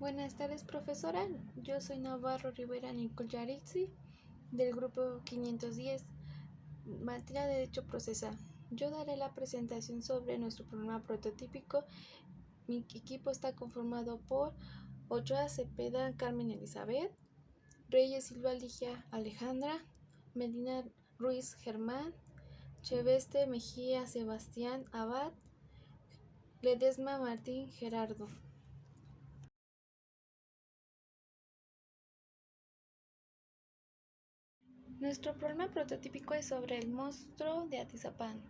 Buenas tardes, profesora. Yo soy Navarro Rivera Nicole Yaritzi, del grupo 510, materia de Derecho Procesal. Yo daré la presentación sobre nuestro programa prototípico. Mi equipo está conformado por Ochoa Cepeda Carmen Elizabeth, Reyes Silva Ligia Alejandra, Medina Ruiz Germán, Cheveste Mejía Sebastián Abad, Ledesma Martín Gerardo. Nuestro problema prototípico es sobre el monstruo de Atizapán.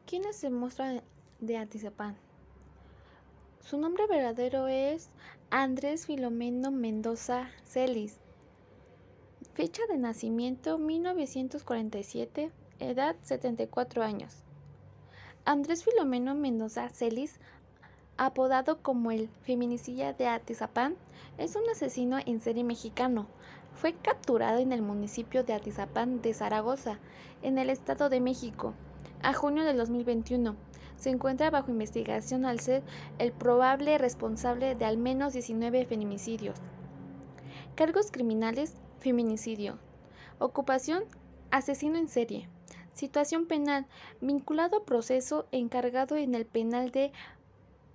¿Quién es el monstruo de Atizapán? Su nombre verdadero es Andrés Filomeno Mendoza Celis. Fecha de nacimiento 1947, edad 74 años. Andrés Filomeno Mendoza Celis, apodado como el feminicida de Atizapán, es un asesino en serie mexicano. Fue capturado en el municipio de Atizapán de Zaragoza, en el Estado de México, a junio de 2021. Se encuentra bajo investigación al ser el probable responsable de al menos 19 feminicidios. Cargos criminales: feminicidio. Ocupación: asesino en serie. Situación penal: vinculado a proceso encargado en el penal de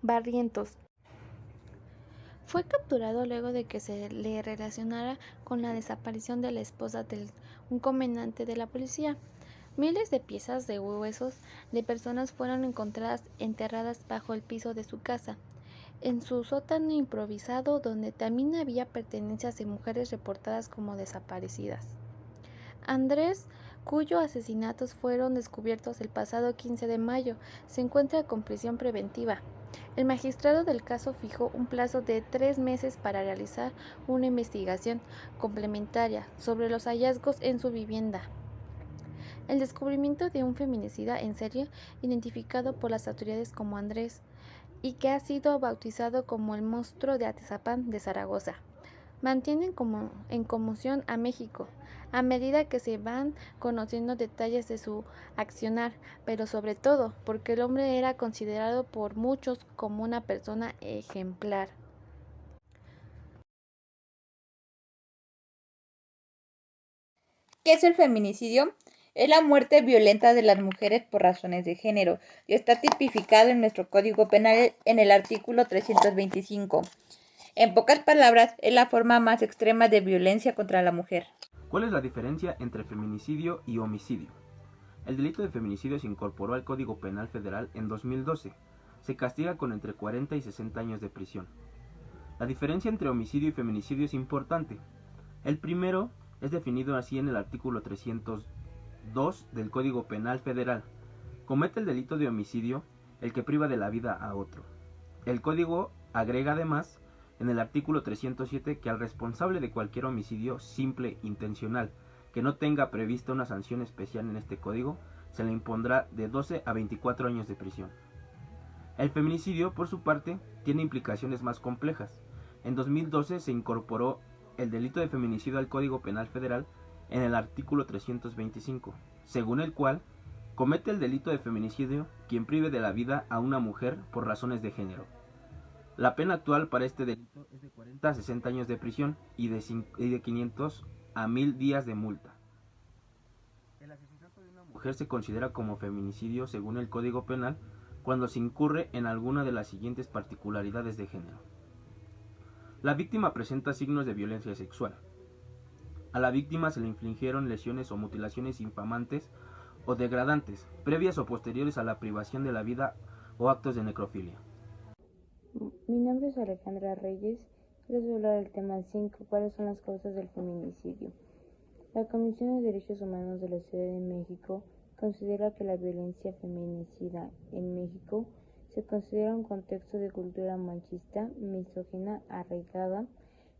Barrientos. Fue capturado luego de que se le relacionara con la desaparición de la esposa de un comandante de la policía. Miles de piezas de huesos de personas fueron encontradas enterradas bajo el piso de su casa, en su sótano improvisado, donde también había pertenencias de mujeres reportadas como desaparecidas. Andrés, cuyos asesinatos fueron descubiertos el pasado 15 de mayo, se encuentra con prisión preventiva. El magistrado del caso fijó un plazo de 3 meses para realizar una investigación complementaria sobre los hallazgos en su vivienda. El descubrimiento de un feminicida en serie identificado por las autoridades como Andrés y que ha sido bautizado como el monstruo de Atizapán de Zaragoza mantienen en conmoción a México a medida que se van conociendo detalles de su accionar, pero sobre todo porque el hombre era considerado por muchos como una persona ejemplar. ¿Qué es el feminicidio? Es la muerte violenta de las mujeres por razones de género y está tipificado en nuestro Código Penal en el artículo 325. En pocas palabras, es la forma más extrema de violencia contra la mujer. ¿Cuál es la diferencia entre feminicidio y homicidio? El delito de feminicidio se incorporó al Código Penal Federal en 2012. Se castiga con entre 40 y 60 años de prisión. La diferencia entre homicidio y feminicidio es importante. El primero es definido así en el artículo 302 del Código Penal Federal. Comete el delito de homicidio el que priva de la vida a otro. El código agrega además en el artículo 307 que al responsable de cualquier homicidio simple intencional que no tenga prevista una sanción especial en este código, se le impondrá de 12 a 24 años de prisión. El feminicidio, por su parte, tiene implicaciones más complejas. En 2012 se incorporó el delito de feminicidio al Código Penal Federal en el artículo 325, según el cual comete el delito de feminicidio quien prive de la vida a una mujer por razones de género. La pena actual para este delito es de 40 a 60 años de prisión y de 500 a 1000 días de multa. El asesinato de una mujer se considera como feminicidio según el Código Penal cuando se incurre en alguna de las siguientes particularidades de género. La víctima presenta signos de violencia sexual. A la víctima se le infligieron lesiones o mutilaciones infamantes o degradantes, previas o posteriores a la privación de la vida o actos de necrofilia. Mi nombre es Alejandra Reyes. Les voy a hablar del tema 5. ¿Cuáles son las causas del feminicidio? La Comisión de Derechos Humanos de la Ciudad de México considera que la violencia feminicida en México se considera un contexto de cultura machista, misógina, arraigada,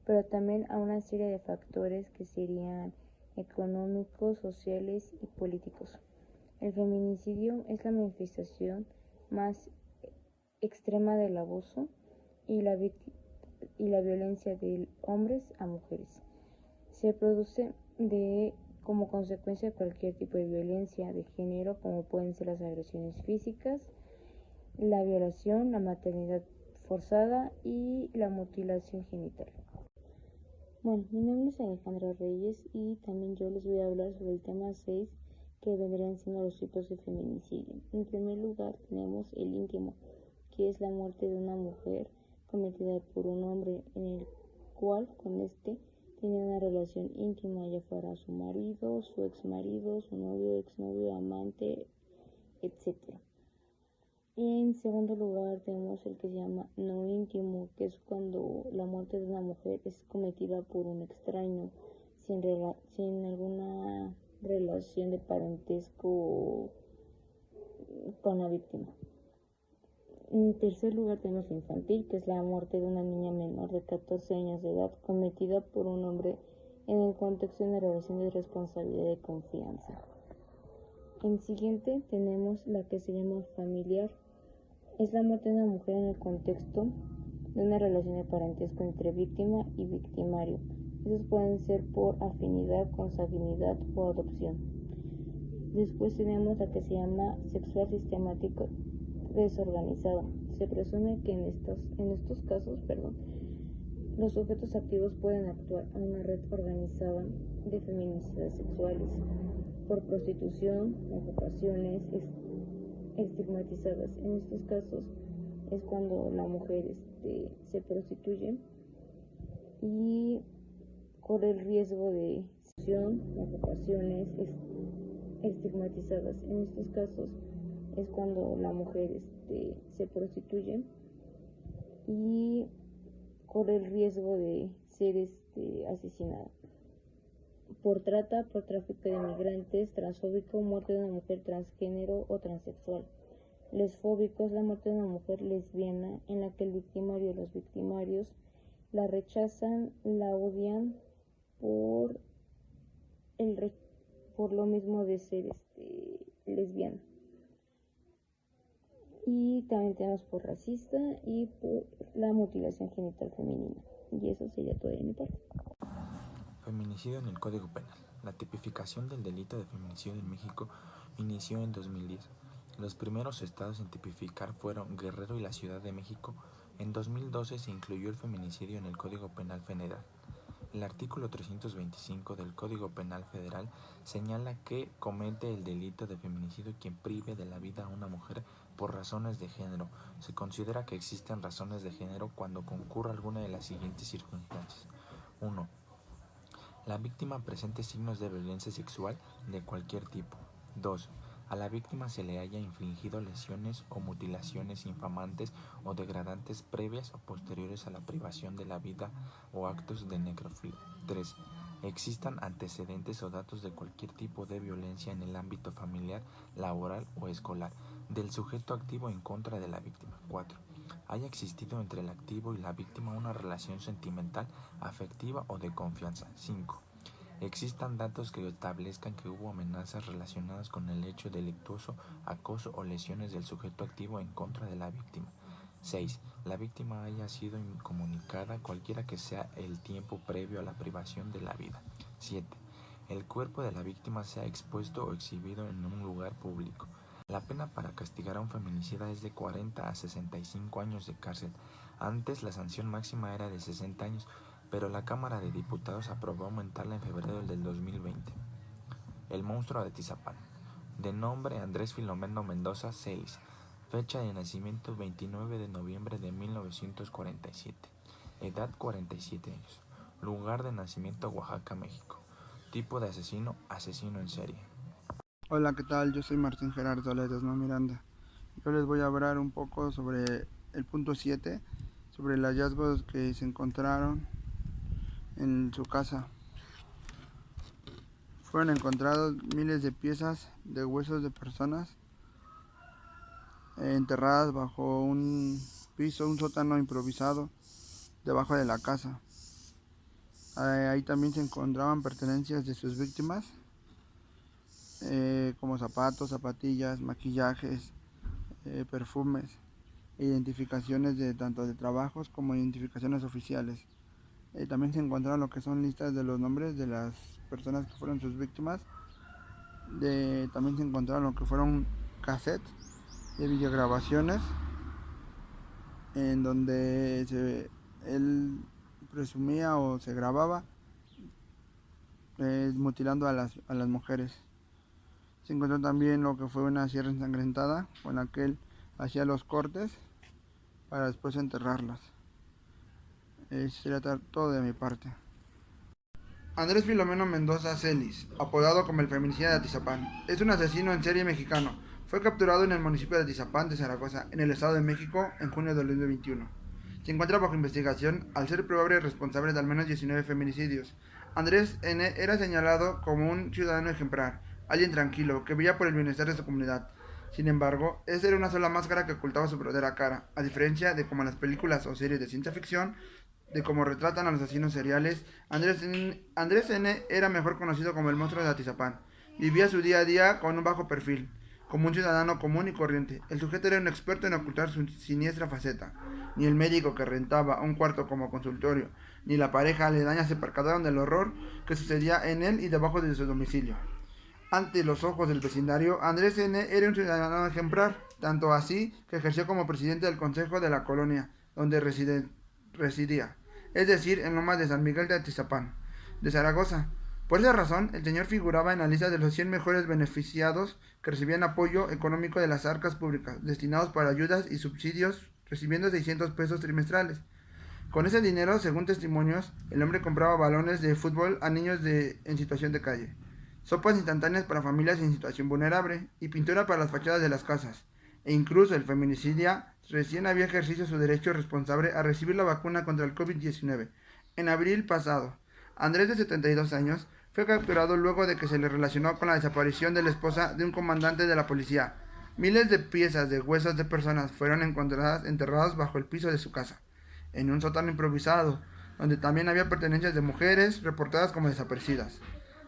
pero también a una serie de factores que serían económicos, sociales y políticos. El feminicidio es la manifestación más extrema del abuso y la violencia de hombres a mujeres. Se produce como consecuencia de cualquier tipo de violencia de género, como pueden ser las agresiones físicas, la violación, la maternidad forzada y la mutilación genital. Bueno, mi nombre es Alejandra Reyes y también yo les voy a hablar sobre el tema 6, que vendrían siendo los tipos de feminicidio. En primer lugar tenemos el íntimo, que es la muerte de una mujer cometida por un hombre en el cual con este tenía una relación íntima, ya fuera su marido, su exmarido, su novio, exnovio, amante, etc. En segundo lugar tenemos el que se llama no íntimo, que es cuando la muerte de una mujer es cometida por un extraño, sin alguna relación de parentesco con la víctima. En tercer lugar tenemos la infantil, que es la muerte de una niña menor de 14 años de edad cometida por un hombre en el contexto de una relación de responsabilidad y confianza. En siguiente tenemos la que se llama familiar. Es la muerte de una mujer en el contexto de una relación de parentesco entre víctima y victimario. Esos pueden ser por afinidad, consanguinidad o adopción. Después tenemos la que se llama sexual sistemático desorganizado. Se presume que en estos casos, los sujetos activos pueden actuar a una red organizada de feminicidas sexuales por prostitución, ocupaciones estigmatizadas. En estos casos es cuando la mujer se prostituye y corre el riesgo de ocupaciones estigmatizadas. En estos casos es cuando la mujer se prostituye y corre el riesgo de ser asesinada por trata, por tráfico de migrantes, transfóbico, muerte de una mujer transgénero o transexual. Lesfóbico es la muerte de una mujer lesbiana en la que el victimario o los victimarios la rechazan, la odian por lo mismo de ser lesbiana. Y también tenemos por racista y por la mutilación genital femenina. Y eso sería todo de mi parte. Feminicidio en el Código Penal. La tipificación del delito de feminicidio en México inició en 2010. Los primeros estados en tipificar fueron Guerrero y la Ciudad de México. En 2012 se incluyó el feminicidio en el Código Penal Federal. El artículo 325 del Código Penal Federal señala que comete el delito de feminicidio quien prive de la vida a una mujer por razones de género. Se considera que existen razones de género cuando concurra alguna de las siguientes circunstancias. 1. La víctima presente signos de violencia sexual de cualquier tipo. 2. A la víctima se le haya infligido lesiones o mutilaciones infamantes o degradantes previas o posteriores a la privación de la vida o actos de necrofilia. 3. Existan antecedentes o datos de cualquier tipo de violencia en el ámbito familiar, laboral o escolar del sujeto activo en contra de la víctima. 4. Haya existido entre el activo y la víctima una relación sentimental, afectiva o de confianza. 5. Existan datos que establezcan que hubo amenazas relacionadas con el hecho delictuoso, acoso o lesiones del sujeto activo en contra de la víctima. 6. La víctima haya sido incomunicada cualquiera que sea el tiempo previo a la privación de la vida. 7. El cuerpo de la víctima sea expuesto o exhibido en un lugar público. La pena para castigar a un feminicida es de 40 a 65 años de cárcel. Antes la sanción máxima era de 60 años, pero la Cámara de Diputados aprobó aumentarla en febrero del 2020. El monstruo de Atizapán. De nombre Andrés Filomeno Mendoza Celis. Fecha de nacimiento 29 de noviembre de 1947. Edad 47 años. Lugar de nacimiento Oaxaca, México. Tipo de asesino, asesino en serie. Hola, ¿qué tal? Yo soy Martín Gerardo Ledesma Miranda. Yo les voy a hablar un poco sobre el punto 7, sobre los hallazgos que se encontraron en su casa. Fueron encontrados miles de piezas de huesos de personas enterradas bajo un piso, un sótano improvisado debajo de la casa. Ahí también se encontraban pertenencias de sus víctimas, como zapatos, zapatillas, maquillajes, perfumes, identificaciones de tanto de trabajos como identificaciones oficiales. También se encontraron lo que son listas de los nombres de las personas que fueron sus víctimas. También se encontraron lo que fueron cassettes de videograbaciones en donde él presumía o se grababa mutilando a las mujeres. Se encontró también lo que fue una sierra ensangrentada con la que él hacía los cortes para después enterrarlas. Eso sería todo de mi parte. Andrés Filomeno Mendoza Celis, apodado como el feminicida de Atizapán, es un asesino en serie mexicano. Fue capturado en el municipio de Atizapán de Zaragoza, en el Estado de México, en junio de 2021. Se encuentra bajo investigación al ser probable responsable de al menos 19 feminicidios. Andrés N. era señalado como un ciudadano ejemplar, alguien tranquilo, que veía por el bienestar de su comunidad. Sin embargo, esa era una sola máscara que ocultaba su verdadera cara, a diferencia de como en las películas o series de ciencia ficción, de cómo retratan a los asesinos seriales. Andrés N. era mejor conocido como el monstruo de Atizapán. Vivía su día a día con un bajo perfil, como un ciudadano común y corriente. El sujeto era un experto en ocultar su siniestra faceta. Ni el médico que rentaba un cuarto como consultorio, ni la pareja aledaña se percataron del horror que sucedía en él y debajo de su domicilio. Ante los ojos del vecindario, Andrés N. era un ciudadano ejemplar, tanto así que ejerció como presidente del consejo de la colonia donde residía, es decir, en Lomas de San Miguel de Atizapán, de Zaragoza. Por esa razón, el señor figuraba en la lista de los 100 mejores beneficiados que recibían apoyo económico de las arcas públicas, destinados para ayudas y subsidios, recibiendo 600 pesos trimestrales. Con ese dinero, según testimonios, el hombre compraba balones de fútbol a niños en situación de calle, sopas instantáneas para familias en situación vulnerable y pintura para las fachadas de las casas. E incluso el feminicida recién había ejercido su derecho responsable a recibir la vacuna contra el COVID-19. En abril pasado, Andrés, de 72 años, fue capturado luego de que se le relacionó con la desaparición de la esposa de un comandante de la policía. Miles de piezas de huesos de personas fueron encontradas enterradas bajo el piso de su casa, en un sótano improvisado, donde también había pertenencias de mujeres reportadas como desaparecidas.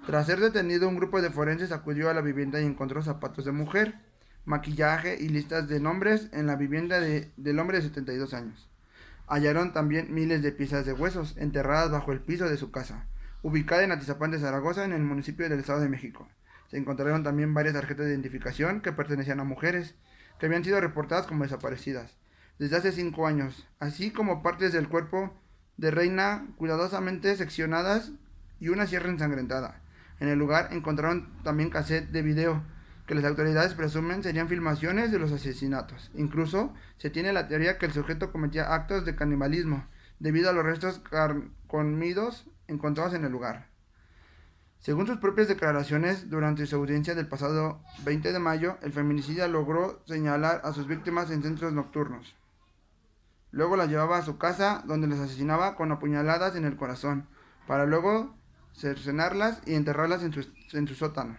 Tras ser detenido, un grupo de forenses acudió a la vivienda y encontró zapatos de mujer, maquillaje y listas de nombres en la vivienda del hombre de 72 años. Hallaron también miles de piezas de huesos enterradas bajo el piso de su casa, ubicada en Atizapán de Zaragoza, en el municipio del Estado de México. Se encontraron también varias tarjetas de identificación que pertenecían a mujeres, que habían sido reportadas como desaparecidas desde hace 5 años, así como partes del cuerpo de Reina cuidadosamente seccionadas y una sierra ensangrentada. En el lugar encontraron también cassettes de video que las autoridades presumen serían filmaciones de los asesinatos. Incluso se tiene la teoría que el sujeto cometía actos de canibalismo debido a los restos comidos encontrados en el lugar. Según sus propias declaraciones, durante su audiencia del pasado 20 de mayo, el feminicida logró señalar a sus víctimas en centros nocturnos. Luego las llevaba a su casa, donde las asesinaba con apuñaladas en el corazón, para luego cercenarlas y enterrarlas en su sótano.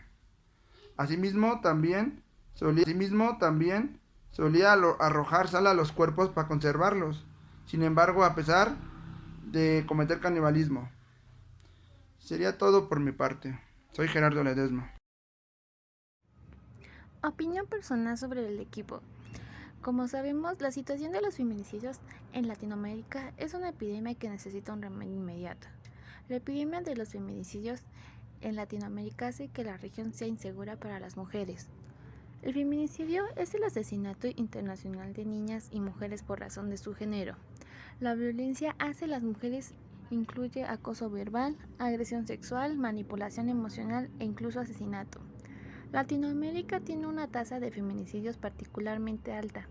Asimismo, también solía arrojar sal a los cuerpos para conservarlos. Sin embargo, a pesar de cometer canibalismo. Sería todo por mi parte. Soy Gerardo Ledesma. Opinión personal sobre el equipo. Como sabemos, la situación de los feminicidios en Latinoamérica es una epidemia que necesita un remedio inmediato. La epidemia de los feminicidios en Latinoamérica hace que la región sea insegura para las mujeres. El feminicidio es el asesinato internacional de niñas y mujeres por razón de su género. La violencia hacia las mujeres incluye acoso verbal, agresión sexual, manipulación emocional e incluso asesinato. Latinoamérica tiene una tasa de feminicidios particularmente alta.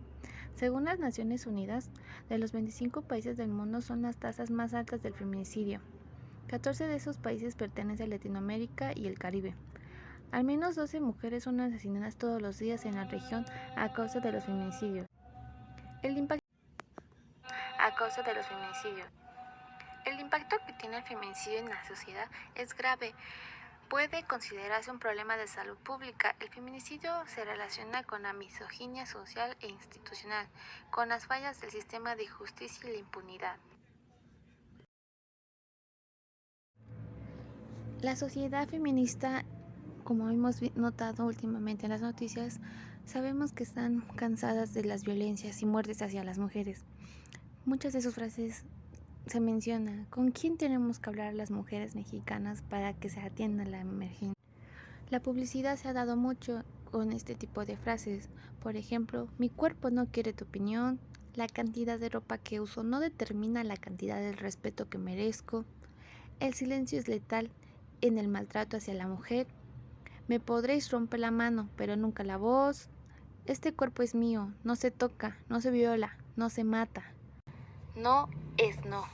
Según las Naciones Unidas, de los 25 países del mundo son las tasas más altas del feminicidio. 14 de esos países pertenecen a Latinoamérica y el Caribe. Al menos 12 mujeres son asesinadas todos los días en la región a causa de los feminicidios. El impacto que tiene el feminicidio en la sociedad es grave. Puede considerarse un problema de salud pública. El feminicidio se relaciona con la misoginia social e institucional, con las fallas del sistema de justicia y la impunidad. La sociedad feminista, como hemos notado últimamente en las noticias, sabemos que están cansadas de las violencias y muertes hacia las mujeres. Muchas de sus frases se menciona con quién tenemos que hablar las mujeres mexicanas para que se atienda la emergencia. La publicidad se ha dado mucho con este tipo de frases. Por ejemplo, mi cuerpo no quiere tu opinión, La cantidad de ropa que uso no determina la cantidad del respeto que merezco. El silencio es letal en el maltrato hacia la mujer. Me podréis romper la mano, pero nunca la voz. Este cuerpo es mío, no se toca, no se viola, no se mata. No es no.